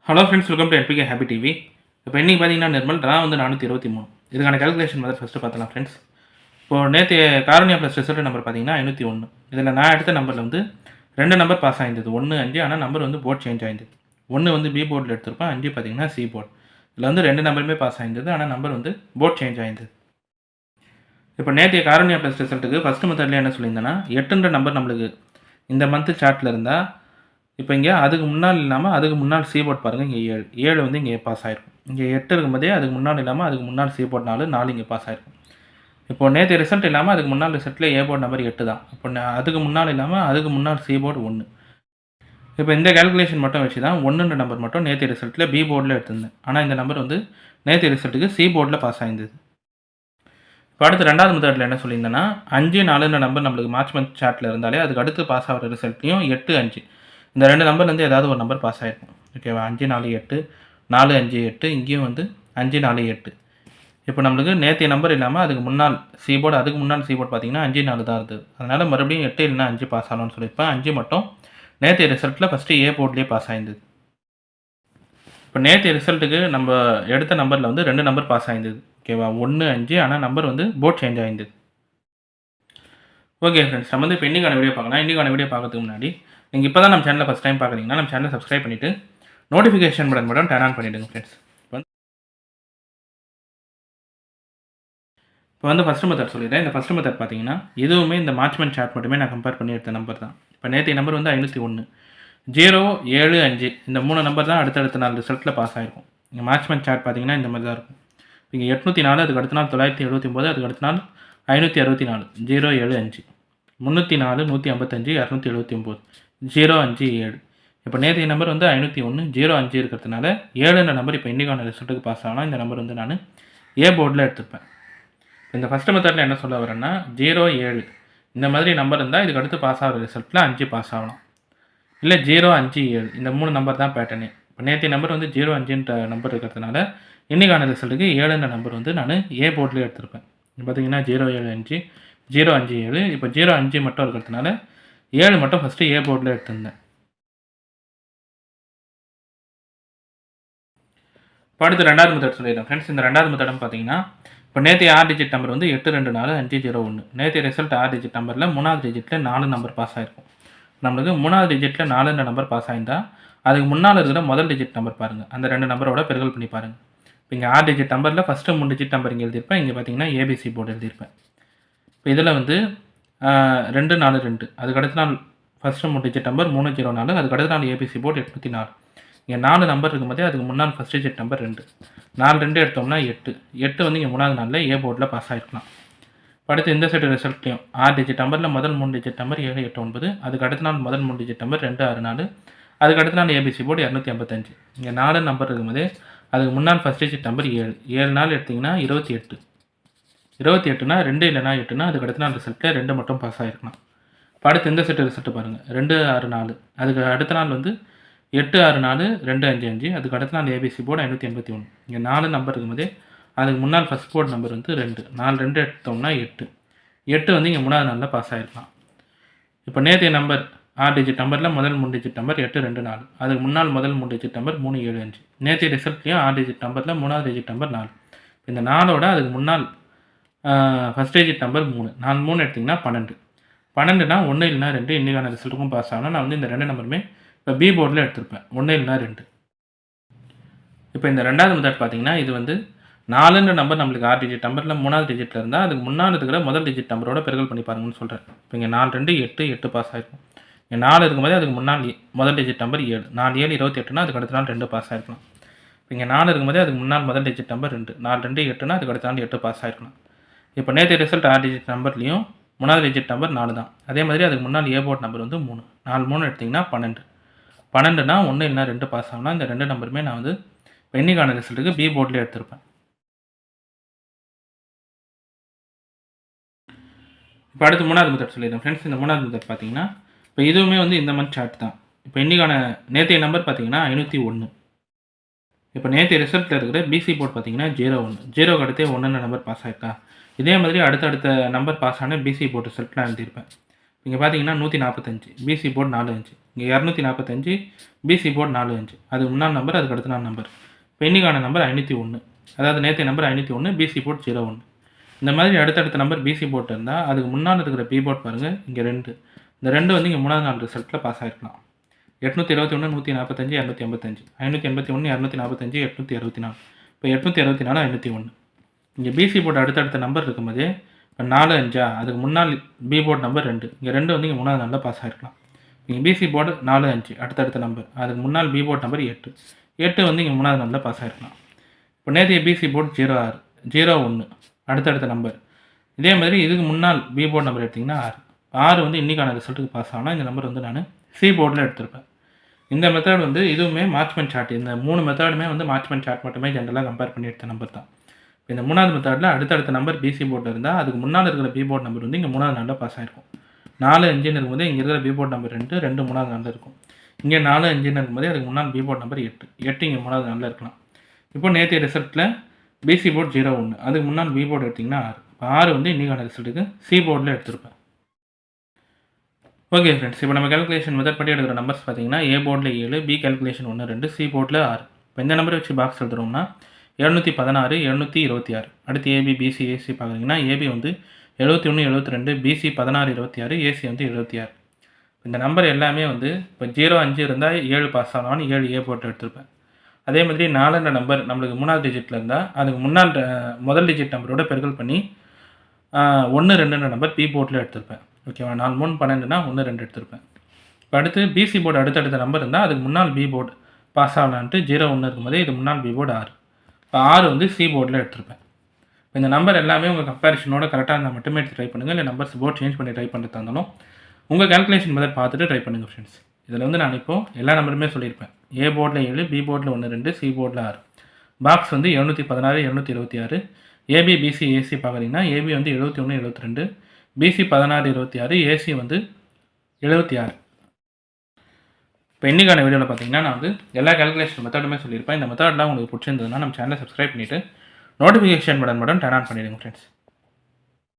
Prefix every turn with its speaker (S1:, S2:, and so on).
S1: Hello friends, welcome to NPK happy TV. இப்போ இன்றைக்கி பார்த்தீங்கன்னா நிர்மல் ரா வந்து 423. இதுக்கான கால்குலேஷன் மாதிரி ஃபஸ்ட்டு பார்த்தலாம் ஃப்ரெண்ட்ஸ். இப்போது நேற்று காரணியா ப்ளஸ் ரிசல்ட் நம்பர் பார்த்தீங்கன்னா 501. இதில் நான் எடுத்த நம்பரில் வந்து 2 நம்பர் பாஸ் ஆகிருந்தது, 1 5. ஆனால் நம்பர் வந்து போர்ட் சேஞ்ச் ஆகிருந்தது. 1 வந்து பி போர்டில் எடுத்திருப்பேன், 5 பார்த்தீங்கன்னா சி போர்டு. இதில் வந்து 2 நம்பருமே பாஸ் ஆகிருந்தது, ஆனால் நம்பர் வந்து போர்ட் சேஞ்ச் ஆகிருந்தது. இப்போ நேற்றைய காரணியா ப்ளஸ் ரிசல்ட்டுக்கு ஃபஸ்ட்டு மெத்தட்லேயே என்ன சொல்லியிருந்தேன்னா 8ன்ற நம்பர் நம்மளுக்கு இந்த மந்த்து சார்ட்டில் இருந்தால், இப்போ இங்கே அதுக்கு முன்னால் இல்லாமல் அதுக்கு முன்னால் சி போர்ட் பாருங்கள், இங்கே 7 வந்து இங்கே பாஸ் ஆகிருக்கும். இங்கே 8 இருக்கும்போதே அதுக்கு முன்னால் இல்லாமல் அதுக்கு முன்னால் சி போர்ட் 4 இங்கே பாஸ் ஆகிருக்கும். இப்போ நேற்று ரிசல்ட் இல்லாமல் அதுக்கு முன்னால் ரிசல்ட்டில் ஏ போர்ட் நம்பர் 8 தான். இப்போ அதுக்கு முன்னால் இல்லாமல் அதுக்கு முன்னால் சி போர்டு 1. இப்போ இந்த கேல்குலேஷன் மட்டும் வச்சு தான் 1ன்ற நம்பர் மட்டும் நேற்று ரிசல்ட்டில் பி போர்டில் எடுத்திருந்தேன். ஆனால் இந்த நம்பர் வந்து நேற்று ரிசல்ட்டுக்கு சி போர்டில் பாஸ் ஆகிருந்தது. இப்போ அடுத்து ரெண்டாவது மெத்தடில் என்ன சொல்லியிருந்தேன்னா 5 4ன்ற நம்பர் நம்மளுக்கு மார்ச் மந்த் சார்ட்டில் இருந்தாலே அதுக்கு அடுத்து பாஸ் ஆகிற ரிசல்ட்லையும் 8 5 இந்த 2 நம்பர்லேருந்து ஏதாவது ஒரு நம்பர் பாஸ் ஆகிருக்கும். ஓகேவா? 5 4 8, 4 5 8, இங்கேயும் வந்து 5 4 8. இப்போ நம்மளுக்கு நேற்றைய நம்பர் இல்லாமல் அதுக்கு முன்னால் சி போர்டு, அதுக்கு முன்னால் சி போர்டு பார்த்தீங்கன்னா 5 4 தான் இருந்தது. அதனால் மறுபடியும் 8 இல்லைனா 5 பாஸ் ஆகணும்னு சொல்லியிருப்பேன். 5 மட்டும் நேற்றைய ரிசல்ட்டில் ஃபஸ்ட்டு ஏ போர்ட்லேயே பாஸ் ஆகிருந்தது. இப்போ நேற்றைய ரிசல்ட்டுக்கு நம்ம எடுத்த நம்பரில் வந்து 2 நம்பர் பாஸ் ஆகிருந்தது. ஓகேவா? 1 5, ஆனால் நம்பர் வந்து போர்ட் சேஞ்ச் ஆகிருந்தது. ஓகே ஃப்ரெண்ட்ஸ், நம்ம வந்து இப்போ இன்றைக்கான வீடியோ பார்க்கலாம். இன்றைக்கான வீடியோ பார்க்கறதுக்கு முன்னாடி நீங்கள் இப்போ தான் நம்ம சேனலில் ஃபஸ்ட் டைம் பார்க்குறீங்கன்னா நம்ம சேனலை சப்ஸ்கிரைப் பண்ணிவிட்டு நோட்டிஃபிகேஷன் பட்டன் மட்டும் டர்ன் ஆன் பண்ணிவிடுங்க ஃப்ரெண்ட்ஸ். இப்போ வந்து ஃபஸ்ட்டு மெத்தட் சொல்லிடுறேன். இந்த ஃபஸ்ட்டு மெத்தட் பார்த்தீங்கன்னா இதுவுமே இந்த மார்ச் மந்த் சார்ட் மட்டுமே நான் கம்பேர் பண்ணி எடுத்த நம்பர் தான். இப்போ நேற்றைய நம்பர் வந்து 501, 0 7 5 இந்த 3 நம்பர் தான் அடுத்தடுத்த நாள் ரிசல்ட்டில் பாஸ் ஆகிருக்கும். இங்கே மார்ச் மந்த் சார்ட் பார்த்தீங்கன்னா இந்த மாதிரி தான் இருக்கும். இங்கே 804, அதுக்கு அடுத்த நாள் 979, அதுக்கு அடுத்த நாள் 564, 0 7 5, 304, 155, 279, 0 5 7. இப்போ நேற்றைய நம்பர் வந்து 501, 0 5 இருக்கிறதுனால 7ன்ற நம்பர் இப்போ இன்றைக்கான ரிசல்ட்டுக்கு பாஸ் ஆகலாம். இந்த நம்பர் வந்து நான் ஏ போர்டில் எடுத்துப்பேன். இந்த ஃபஸ்ட்டு மெத்தடில் என்ன சொல்ல வரேன்னா 0 7 இந்த மாதிரி நம்பர் இருந்தால் இதுக்கு அடுத்து பாஸ் ஆகிற ரிசல்ட்டில் 5 பாஸ் ஆகலாம். இல்லை 0 5 7 இந்த 3 நம்பர் தான் பேட்டர்னே. இப்போ நேற்றைய நம்பர் வந்து 0 5ன்ற நம்பர் இருக்கிறதுனால இன்றைக்கான ரிசல்ட்டுக்கு 7ன்ற நம்பர் வந்து நான் ஏ போர்ட்லேயே எடுத்திருப்பேன். இப்போ பார்த்தீங்கன்னா 0 7 5, 0 5 7. இப்போ 0 5 மட்டும் இருக்கிறதுனால 7 மட்டும் ஃபஸ்ட்டு ஏ போர்டில் எடுத்திருந்தேன். இப்போ அடுத்து ரெண்டாவது மெத்தட் சொல்லிடுறேன் ஃப்ரெண்ட்ஸ். இந்த ரெண்டாவது மெத்தடம் பார்த்தீங்கன்னா இப்போ நேற்றைய 6 டிஜிட் நம்பர் வந்து 8 2 4 5 0 1. நேற்றைய ரிசல்ட் 6 டிஜிட் நம்பரில் 3வது டிஜிட்டில் 4 நம்பர் பாஸ் ஆகிருக்கும். நம்மளுக்கு 3வது டிஜிட்டில் 4ன்ற நம்பர் பாஸ் ஆகிருந்தால் அதுக்கு முன்னால் இருக்கிற முதல் டிஜிட் நம்பர் பாருங்கள், அந்த 2 நம்பரோட பெருக்கல் பண்ணி பாருங்கள். இப்போ இங்கே 6 டிஜிட் நம்பரில் ஃபஸ்ட்டு 3 டிஜிட் நம்பர் இங்கே எழுதியிருப்பேன். இங்கே பார்த்தீங்கன்னா ஏபிசி போர்டு எழுதியிருப்பேன். இப்போ இதில் வந்து 2 4 2, அதுக்கு அடுத்த நாள் ஃபஸ்ட்டு 3 டிஜிட் நம்பர் 304, அதுக்கு அடுத்த நாள் ஏபிசி போர்டு 804. இங்கே 4 நம்பர் இருக்கும்போதே அதுக்கு முன்னால் ஃபஸ்ட் டிஜிட் நம்பர் 2, 4 2 எடுத்தோம்னா 8 8 வந்து இங்கே 3வது நாளில் ஏ போர்டில் பாஸ் ஆகிருக்கலாம். அடுத்து இந்த செட்டு ரிசல்ட்லையும் 6 டிஜிட் நம்பரில் முதல் 3 டிஜிட் நம்பர் 7 8 9, அதுக்கு அடுத்த நாள் முதல் 3 டிஜிட் நம்பர் 2 6 4, அதுக்கு அடுத்த நாள் ஏபிசி போர்டு 255. இங்கே 4 நம்பர் இருக்கும்போதே அதுக்கு முன்னால் ஃபஸ்ட் டிஜிட் நம்பர் 7 7 நாள் எடுத்திங்கன்னா 28 28னா 2 இல்லைனா 8னா அதுக்கு அடுத்த நாள் ரிசல்ட்டில் 2 மட்டும் பாஸ் ஆகிருக்கலாம். இப்போ அடுத்து இந்த செட்டு ரிசல்ட்டு பாருங்கள், 2 6 4, அதுக்கு அடுத்த நாள் வந்து 8 6 4 2 5 5, அதுக்கு அடுத்த நாள் ஏபிசி போர்டு 581. இங்கே 4 நம்பர் இருக்கும்போதே அதுக்கு முன்னால் ஃபஸ்ட் போர்டு நம்பர் வந்து 2 4 2 எடுத்தோம்னா 8 8 வந்து இங்கே 3வது நாளில் பாஸ் ஆகிருக்கலாம். இப்போ நேற்றைய நம்பர் 6 டிஜிட் நம்பரில் முதல் 3 டிஜிட் நம்பர் 8 2 4, அதுக்கு முன்னால் முதல் 3 டிஜிட் நம்பர் 3 7 5. நேற்றைய ரிசல்ட்லையும் 6 டிஜிட் நம்பரில் 3வது டிஜிட் நம்பர் 4. இந்த 4ஓட அதுக்கு முன்னால் ஃபஸ்ட் டிஜிட் நம்பர் 3 4 3 எடுத்திங்கன்னா 12 12னா 1 இல்லைனா 2 இன்றைக்கான ரிசல்ட்டுக்கும் பாஸ் ஆகணும். நான் வந்து இந்த 2 நம்பருமே இப்போ பி போர்டில் எடுத்திருப்பேன், 1 இல்லைனா 2. இப்போ இந்த ரெண்டாவது மெத்தட் பார்த்தீங்கன்னா இது வந்து 4ன்ற நம்பர் நம்மளுக்கு 6 டிஜிட் நம்பரில் 3வது டிஜிட்டில் இருந்தால் அதுக்கு முன்னால் இருக்கிற முதல் டிஜிட் நம்பரோட பெருக்கல் பண்ணி பாருங்கன்னு சொல்கிறேன். இப்போ இங்கே 4 2 8 8 பாஸ் ஆகிருக்கும். இங்கே 4 இருக்கும்போதே அதுக்கு முன்னால் முதல் டிஜிட் நம்பர் 7 4 7 28னா அதுக்கு அடுத்த நாள் 2 பாஸ் ஆகிருக்கலாம். இப்போ இங்கே 4 இருக்கும்போதே அதுக்கு முன்னால் முதல் டிஜிட் நம்பர் 2 4 2 8னா அதுக்கு அடுத்த நாள் 8 பாஸ் ஆகிருக்கலாம். இப்போ நேற்று ரிசல்ட் 6 டிஜிட் நம்பர்லேயும் 3வது டிஜிட் நம்பர் 4 தான். அதே மாதிரி அதுக்கு முன்னால் ஏ போர்ட் நம்பர் வந்து 3 4 3 எடுத்திங்கன்னா 12 12னா 1 இல்லைனா 2 பாஸ் ஆகலாம். இந்த 2 நம்பருமே நான் வந்து இப்போ இன்றைக்கான ரிசல்ட்டுக்கு பி போர்டில் எடுத்திருப்பேன். இப்போ அடுத்து 3வது மெத்தட் சொல்லிடுறேன் ஃப்ரெண்ட்ஸ். இந்த 3வது மெத்தட் பார்த்தீங்கன்னா இப்போ இதுவுமே வந்து இந்த மந்த் சார்ட் தான். இப்போ இன்றைக்கான நேற்றைய நம்பர் பார்த்தீங்கன்னா 501. இப்போ நேற்றைய ரிசல்ட்டில் இருக்கிற பிசி போர்ட் பார்த்தீங்கன்னா 0 1, 0க்கு அடுத்தே 1ன்ற நம்பர் பாஸ் ஆகிருக்கா. இதே மாதிரி அடுத்தடுத்த நம்பர் பாஸ் ஆன பிசி போர்ட் ரிசல்ட் நான் எழுதியிருப்பேன். இங்கே பார்த்தீங்கன்னா 145 பிசி போர்டு 4 5, இங்கே 245, பிசி போர்டு 45, அதுக்கு முன்னாள் நம்பர், அதுக்கு அடுத்த நாள் நம்பர். இப்போ இன்றைக்கான நம்பர் 501, அதாவது நேற்று நம்பர் 501, பிசி போர்டு 01. இந்த மாதிரி அடுத்தடுத்த நம்பர் பிசி போர்டு இருந்தால் அதுக்கு முன்னால் இருக்கிற பி போர்டு பாருங்கள், இங்கே 2. இந்த 2 வந்து இங்கே 3வது நாள் ரிசல்ட்டில் பாஸ் ஆகிருக்கலாம். 821, 145, 285, 581, 245, 864. இப்போ 864, 501. இங்கே பிசி போர்டு அடுத்தடுத்த நம்பர் இருக்கும்போதே இப்போ 4, 5 அதுக்கு முன்னால் பி போர்டு நம்பர் 2. இங்கே 2 வந்து இங்கே 3வது நாளில் பாஸ் ஆகிருக்கலாம். இங்கே பிசி போர்டு 4, 5 அடுத்தடுத்த நம்பர், அதுக்கு முன்னால் பி போர்டு நம்பர் 8. 8 வந்து இங்கே 3வது நாளில் பாஸ் ஆகிருக்கலாம். இப்போ நேற்றைய பிசி போர்டு 06, 01 அடுத்தடுத்த நம்பர். இதே மாதிரி இதுக்கு முன்னால் பி போர்டு நம்பர் எடுத்திங்கன்னா 6. 6 வந்து இன்றைக்கான ரிசல்ட்டுக்கு பாஸ் ஆனால் இந்த நம்பர் வந்து நான் சி போர்டில் எடுத்திருப்பேன். இந்த மெத்தட் வந்து இதுவுமே மார்ச்மெண்ட் சார்ட். இந்த 3 மெத்தடுமே வந்து மார்ச்மெண்ட் சார்ட் மட்டுமே ஜென்ரலாக கம்பேர் பண்ணி எடுத்த நம்பர் தான். இந்த 3வது மெத்தடில் அடுத்தடுத்த நம்பர் பிசி போர்டில் இருந்தால் அதுக்கு முன்னால் இருக்கிற பி போர்டு நம்பர் வந்து இங்கே 3வது நாளில் பாஸ் ஆகிருக்கும். 4, 5ன்னு இருக்கும்போது இங்கே இருக்கிற பி போர்டு நம்பர் 2, 2 3வது நாளில் இருக்கும். இங்கே 4, 5ன்னு இருக்கும்போது அதுக்கு முன்னால் பி போர்டு நம்பர் 8, 8 இங்கே 3வது நாளில் இருக்கலாம். இப்போ நேற்றைய ரிசல்ட்டில் பிசி போர்டு 01, அதுக்கு முன்னால் பி போர்டு எடுத்திங்கன்னா 6. இப்போ 6 வந்து இன்றைக்கான ரிசல்ட்டுக்கு சி போர்டில் எடுத்திருப்பேன். ஓகே ஃப்ரெண்ட்ஸ், இப்போ நம்ம கேல்குலேஷன் மெத்தட் படி எடுக்கிற நம்பர்ஸ் பார்த்தீங்கன்னா ஏ போர்டில் 7, பி கேல்குலேஷன் 1, 2, சி போர்டில் 6. இப்போ இந்த நம்பரை வச்சு பாக்ஸ் எழுதுறோம்னா 716, 726. அடுத்து ஏபி, பிசி, ஏசி பார்க்குறீங்கன்னா ஏபி வந்து 71, 72, பிசி 16, 26, ஏசி வந்து 76. இந்த நம்பர் எல்லாமே வந்து இப்போ 0, 5 இருந்தால் 7 பாஸ் ஆனாலும் 7 ஏ போர்ட்டு எடுத்திருப்பேன். அதே மாதிரி 4என்ற நம்பர் நம்மளுக்கு 3வது டிஜிட்டில் இருந்தால் அதுக்கு முன்னால் முதல் டிஜிட் நம்பரோட பெருக்கல் பண்ணி 1, 2என்ற நம்பர் பி போர்ட்டில் எடுத்திருப்பேன். ஓகேவா, 4, 3, 12னா 1, 2 எடுத்திருப்பேன். இப்போ அடுத்து பிசி போர்டு அடுத்தடுத்த நம்பர் இருந்தால் அதுக்கு முன்னால் பி போர்டு பாஸ் ஆகலான்ட்டு 0, 1 இருக்கும்போது இது முன்னால் பி போர்டு 6. இப்போ 6 வந்து சி போர்டில் எடுத்திருப்பேன். இப்போ இந்த நம்பர் எல்லாமே உங்கள் கம்பேரிஷனோட கரெக்டாக இருந்தால் மட்டுமே எடுத்து ட்ரை பண்ணுங்கள். இல்லை நம்பர்ஸ் போர்ட் சேஞ்ச் பண்ணி ட்ரை பண்ணுறதா இருந்தாலும் உங்கள் கேல்குலேஷன் மெத்தட் பார்த்துட்டு ட்ரை பண்ணுங்கள் ஃப்ரெண்ட்ஸ். இதில் வந்து நான் இப்போது எல்லா நம்பருமே சொல்லியிருப்பேன். ஏ போர்டில் 7, பி போர்டில் 1, 2, சி போர்டில் 6. பாக்ஸ் வந்து 716, 726. ஏபி, பிசி, ஏசி பார்க்குறீங்கன்னா ஏபி வந்து 71, 72, பிசி 16, 26, ஏசி வந்து 76. இப்போ இன்றைக்கான வீடியோவில் பார்த்தீங்கன்னா நான் வந்து எல்லா கேல்குலேஷன் மெத்தடுமே சொல்லியிருப்பேன். இந்த மெத்தட்லாம் உங்களுக்கு பிடிச்சிருந்ததுன்னா நம்ம சேனலை சப்ஸ்கிரைப் பண்ணிவிட்டு நோட்டிஃபிகேஷன் பட்டன் டர்ன் ஆன் பண்ணிவிடுங்க ஃப்ரெண்ட்ஸ்.